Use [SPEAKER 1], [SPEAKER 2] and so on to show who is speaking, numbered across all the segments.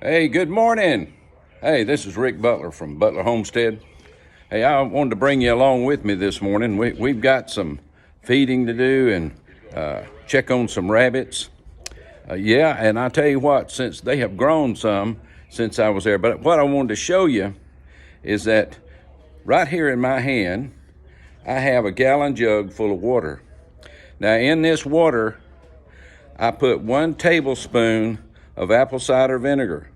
[SPEAKER 1] Hey, good morning. Hey, this is Rick Butler from Butler Homestead. Hey, I wanted to bring you along with me this morning. We've got some feeding to do and check on some rabbits. Yeah, and I tell you what, since they have grown some since I was there, but what I wanted to show you is that right here in my hand, I have a gallon jug full of water. Now in this water, I put 1 tablespoon of apple cider vinegar.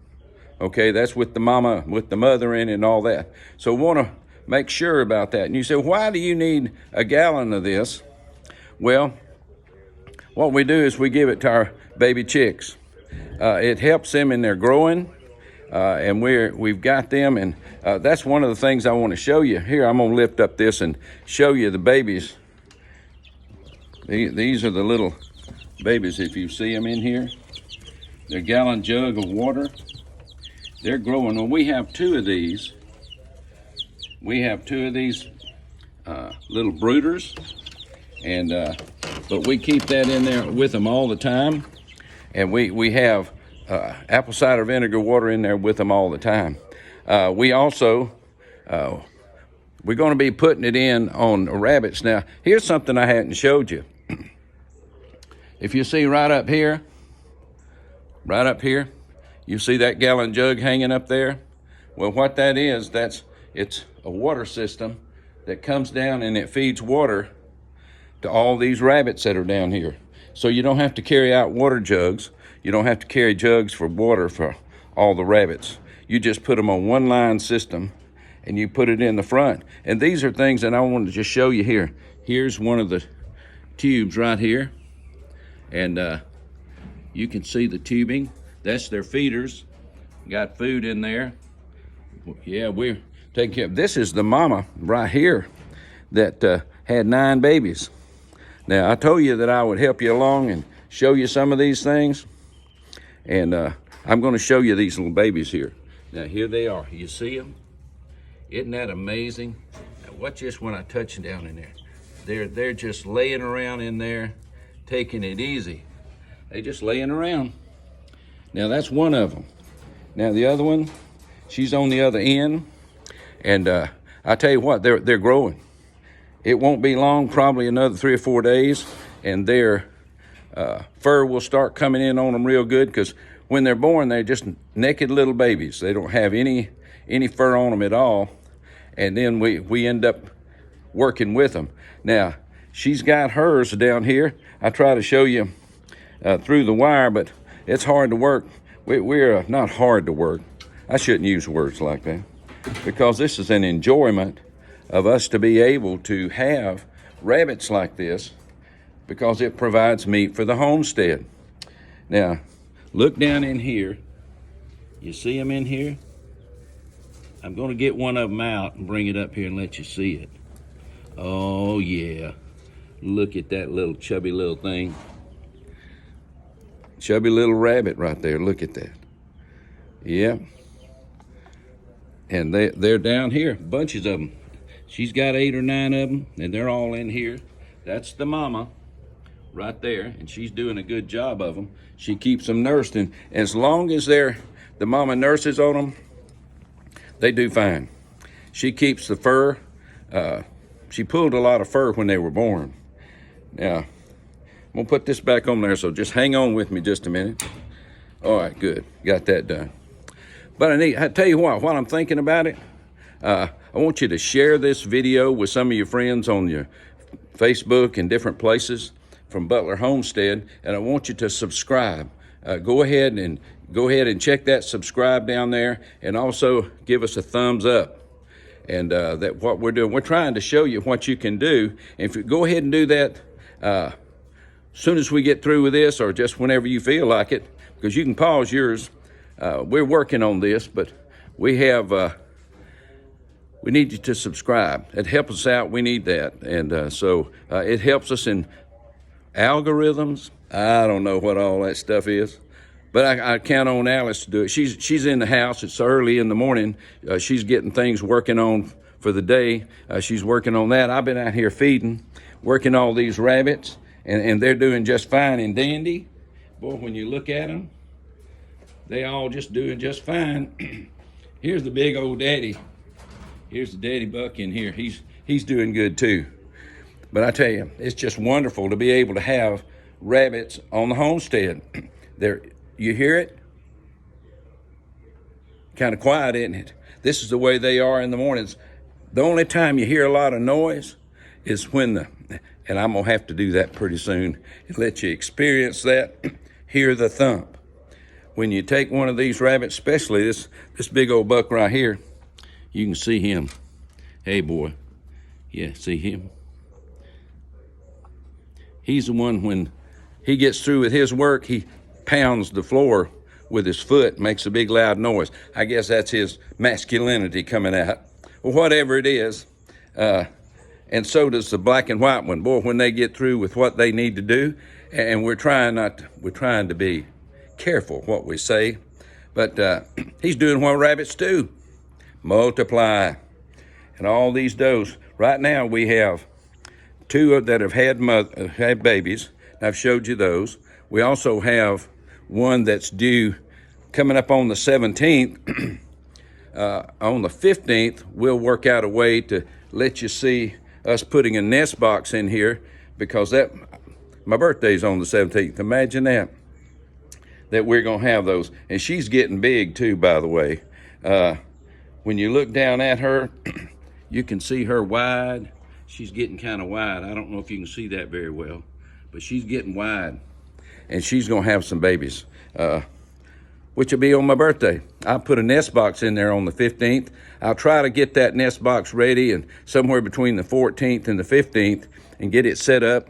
[SPEAKER 1] Okay, that's with the mother in it and all that. So want to make sure about that. And you say, why do you need a gallon of this? Well, what we do is we give it to our baby chicks. It helps them in their growing, and we've got them, and that's one of the things I want to show you. Here, I'm going to lift up this and show you the babies. These are the little babies, if you see them in here. They're a gallon jug of water. They're growing. Well, we have 2 of these. We have 2 of these little brooders, and but we keep that in there with them all the time, and we have apple cider vinegar water in there with them all the time. We also we're going to be putting it in on rabbits. Now, here's something I hadn't showed you. If you see right up here, you see that gallon jug hanging up there? Well, what that is, it's a water system that comes down and it feeds water to all these rabbits that are down here. So you don't have to carry out water jugs. You don't have to carry jugs for water for all the rabbits. You just put them on one line system and you put it in the front. And these are things that I wanted to just show you here. Here's one of the tubes right here. And you can see the tubing. That's their feeders. Got food in there. Yeah, we're taking care of. This is the mama right here that had 9 babies. Now, I told you that I would help you along and show you some of these things. And I'm going to show you these little babies here. Now, here they are. You see them? Isn't that amazing? Now, watch this when I touch them down in there. They're just laying around in there, taking it easy. They just laying around. Now that's one of them. Now the other one, she's on the other end, and I tell you what, they're growing. It won't be long, probably another 3 or 4 days, and their fur will start coming in on them real good, because when they're born, they're just naked little babies. They don't have any fur on them at all, and then we end up working with them. Now, she's got hers down here. I try to show you through the wire, but it's hard to work. We're not hard to work. I shouldn't use words like that, because this is an enjoyment of us to be able to have rabbits like this, because it provides meat for the homestead. Now, look down in here. You see them in here? I'm going to get one of them out and bring it up here and let you see it. Oh, yeah. Look at that little chubby little thing. Chubby little rabbit right there. Look at that. Yep. And they're down here, bunches of them. She's got 8 or 9 of them, and they're all in here. That's the mama right there, and she's doing a good job of them. She keeps them nursed, and as long as the mama nurses on them, they do fine. She keeps the fur. She pulled a lot of fur when they were born. Now, I'm gonna put this back on there, so just hang on with me just a minute. All right, good, got that done. But I tell you what, while I'm thinking about it, I want you to share this video with some of your friends on your Facebook and different places from Butler Homestead, and I want you to subscribe. Go ahead and check that subscribe down there, and also give us a thumbs up. And that what we're doing, we're trying to show you what you can do. And if you go ahead and do that, soon as we get through with this, or just whenever you feel like it, because you can pause yours. We're working on this, but we need you to subscribe. It helps us out. We need that. And so it helps us in algorithms. I don't know what all that stuff is, but I count on Alice to do it. She's in the house. It's early in the morning. She's getting things working on for the day. She's working on that. I've been out here feeding, working all these rabbits. And they're doing just fine and dandy. Boy, when you look at them, they all just doing just fine. Here's the big old daddy. Here's the daddy buck in here. He's doing good too. But I tell you, it's just wonderful to be able to have rabbits on the homestead. There, you hear it? Kind of quiet, isn't it? This is the way they are in the mornings. The only time you hear a lot of noise is when and I'm gonna have to do that pretty soon and let you experience that, hear the thump. When you take one of these rabbits, especially this big old buck right here, you can see him. Hey boy, yeah, see him? He's the one, when he gets through with his work, he pounds the floor with his foot, makes a big loud noise. I guess that's his masculinity coming out. Well, whatever it is, and so does the black and white one. Boy, when they get through with what they need to do, and we're trying to be careful what we say, but he's doing what rabbits do, multiply. And all these does, right now we have two that have had babies. I've showed you those. We also have one that's due coming up on the 17th. On the 15th, we'll work out a way to let you see us putting a nest box in here, because my birthday's on the 17th. Imagine that we're gonna have those. And she's getting big too, by the way. When you look down at her, you can see her wide. She's getting kind of wide. I don't know if you can see that very well, but she's getting wide, and she's gonna have some babies, which will be on my birthday. I'll put a nest box in there on the 15th. I'll try to get that nest box ready and somewhere between the 14th and the 15th and get it set up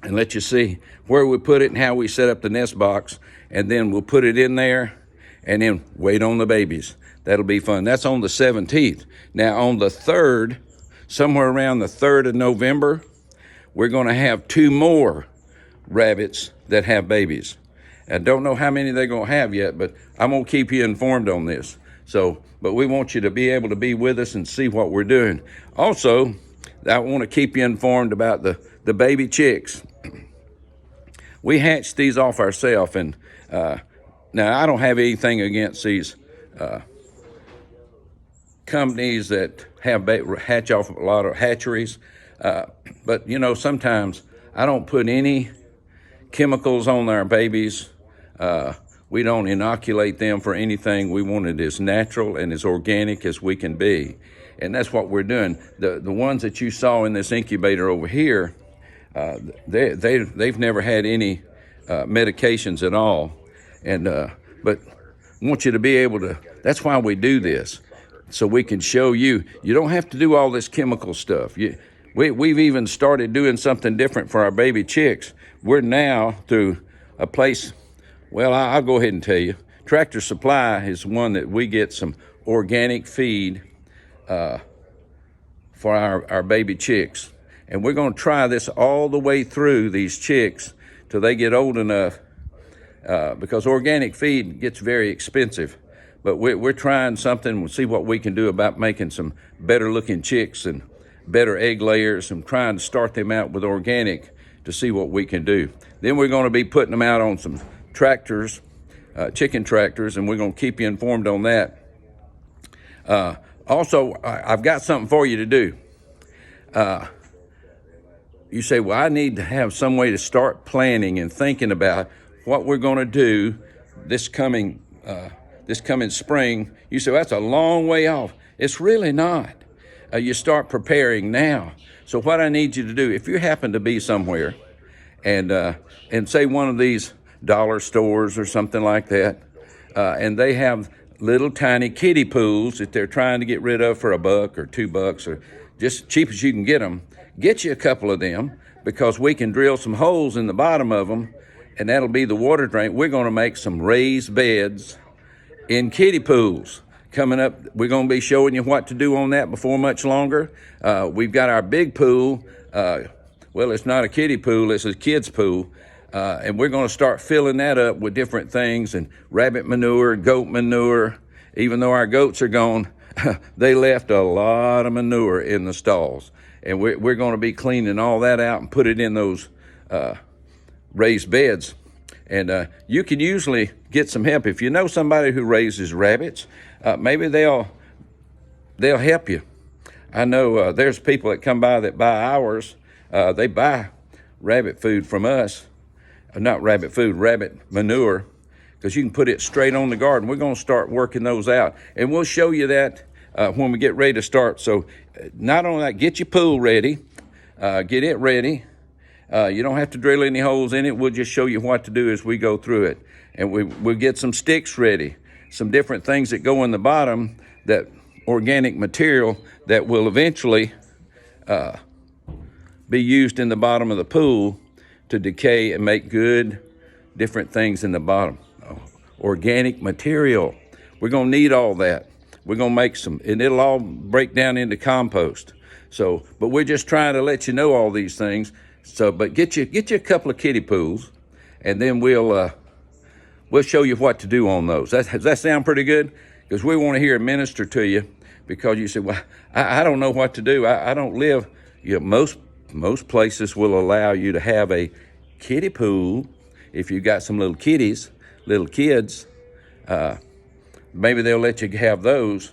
[SPEAKER 1] and let you see where we put it and how we set up the nest box. And then we'll put it in there and then wait on the babies. That'll be fun. That's on the 17th. Now on the 3rd, somewhere around the 3rd of November, we're gonna have 2 more rabbits that have babies. I don't know how many they're gonna have yet, but I'm gonna keep you informed on this. But we want you to be able to be with us and see what we're doing. Also, I wanna keep you informed about the baby chicks. We hatched these off ourselves, and now I don't have anything against these companies that hatch off a lot of hatcheries, but you know, sometimes I don't put any chemicals on our babies. We don't inoculate them for anything. We want it as natural and as organic as we can be. And that's what we're doing. The ones that you saw in this incubator over here, they've never had any medications at all. And but I want you to be able to, that's why we do this, so we can show you, you don't have to do all this chemical stuff. We've even started doing something different for our baby chicks. We're now through a place, well, I'll go ahead and tell you. Tractor Supply is one that we get some organic feed for our baby chicks. And we're gonna try this all the way through these chicks till they get old enough, because organic feed gets very expensive. But we're trying something. We'll see what we can do about making some better looking chicks and better egg layers, and trying to start them out with organic to see what we can do. Then we're gonna be putting them out on some tractors, chicken tractors, and we're gonna keep you informed on that. Also, I've got something for you to do. You say, well, I need to have some way to start planning and thinking about what we're gonna do this coming spring. You say, well, that's a long way off. It's really not. You start preparing now. So what I need you to do, if you happen to be somewhere and say one of these dollar stores or something like that, and they have little tiny kiddie pools that they're trying to get rid of for $1 or $2, or just cheap as you can get them, get you a couple of them, because we can drill some holes in the bottom of them, and that'll be the water drain. We're gonna make some raised beds in kiddie pools. Coming up, we're gonna be showing you what to do on that before much longer. We've got our big pool. Well, it's not a kiddie pool, it's a kid's pool. And we're gonna start filling that up with different things, and rabbit manure, goat manure. Even though our goats are gone, they left a lot of manure in the stalls. And we're gonna be cleaning all that out and put it in those raised beds. And you can usually get some help. If you know somebody who raises rabbits, maybe they'll help you. I know there's people that come by that buy ours. They buy rabbit food from us. Not rabbit food, rabbit manure, because you can put it straight on the garden. We're going to start working those out, and we'll show you that when we get ready to start. So not only that, get your pool ready, get it ready. You don't have to drill any holes in it. We'll just show you what to do as we go through it. And we'll get some sticks ready, some different things that go in the bottom, that organic material that will eventually be used in the bottom of the pool to decay and make good different things in the bottom. Organic material. We're going to need all that. We're going to make some, and it'll all break down into compost. So, but we're just trying to let you know all these things. So, but get you a couple of kiddie pools, and then we'll show you what to do on those. Does that sound pretty good? Because we want to hear a minister to you, because you say, well, I don't know what to do. I don't live, most places will allow you to have a kiddie pool if you got some little kids. Maybe they'll let you have those.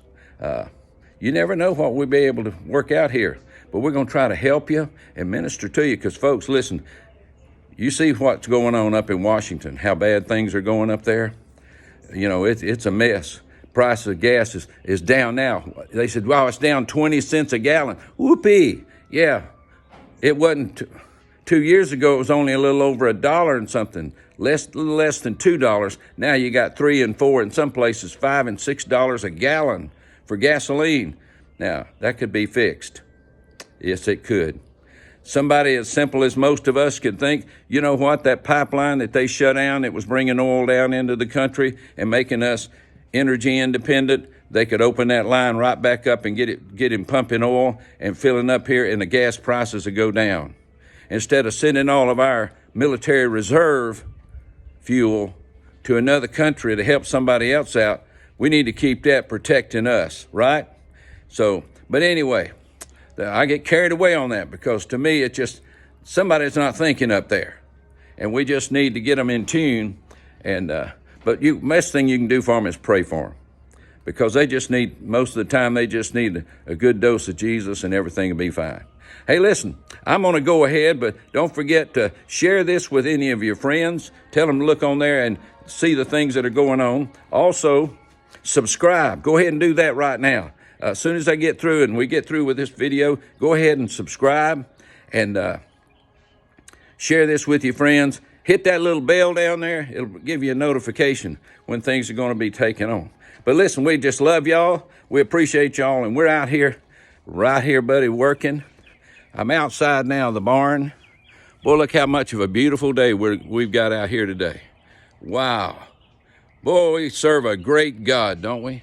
[SPEAKER 1] You never know what we'll be able to work out here. But we're going to try to help you and minister to you, because, folks, listen, you see what's going on up in Washington, how bad things are going up there. It's a mess. Price of gas is down now. They said, wow, it's down 20 cents a gallon. Whoopee. Yeah, it wasn't 2 years ago. It was only a little over $1 and something, less than $2. Now you got $3 and $4, in some places $5 and $6 a gallon for gasoline. Now, that could be fixed. Yes, it could. Somebody as simple as most of us could think, you know what, that pipeline that they shut down, that was bringing oil down into the country and making us energy independent, they could open that line right back up and get him pumping oil and filling up here, and the gas prices would go down. Instead of sending all of our military reserve fuel to another country to help somebody else out, we need to keep that protecting us, right? So, but anyway, I get carried away on that, because to me, it's just somebody's not thinking up there, and we just need to get them in tune. And but best thing you can do for them is pray for them, because they just need, most of the time, they just need a good dose of Jesus, and everything will be fine. Hey, listen, I'm going to go ahead, but don't forget to share this with any of your friends. Tell them to look on there and see the things that are going on. Also, subscribe. Go ahead and do that right now. As soon as I get through and we get through with this video, go ahead and subscribe and share this with your friends. Hit that little bell down there. It'll give you a notification when things are going to be taken on. But listen, we just love y'all. We appreciate y'all, and we're out here, right here, buddy, working. I'm outside now, the barn. Boy, look how much of a beautiful day we've got out here today. Wow. Boy, we serve a great God, don't we?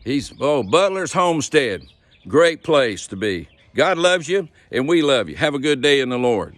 [SPEAKER 1] Butler's Homestead. Great place to be. God loves you, and we love you. Have a good day in the Lord.